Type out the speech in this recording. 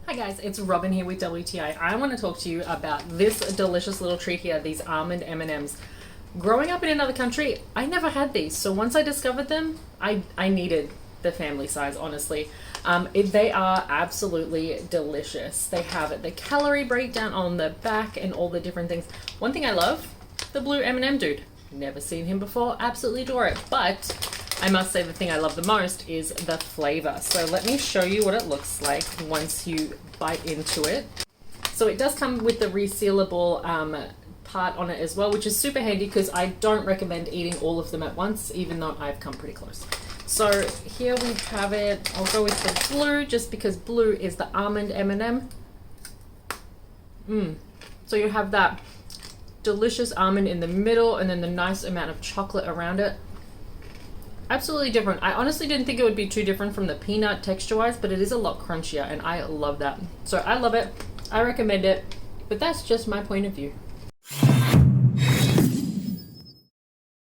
Hi guys, it's Robin here with WTI. I want to talk to you about this delicious little treat here, these almond M&Ms. Growing up in another country, I never had these, so once I discovered them, I needed the family size, honestly. They are absolutely delicious. They have the calorie breakdown on the back and all the different things. One thing I love, the blue M&M dude. Never seen him before, absolutely adore it, but I must say the thing I love the most is the flavor. So let me show you what it looks like once you bite into it. So it does come with the resealable part on it as well, which is super handy because I don't recommend eating all of them at once, even though I've come pretty close. So here we have it. I'll go with the blue just because blue is the almond M&M. So you have that delicious almond in the middle and then the nice amount of chocolate around it. Absolutely different. I honestly didn't think it would be too different from the peanut texture-wise, but it is a lot crunchier, and I love that. So I love it. I recommend it, but that's just my point of view.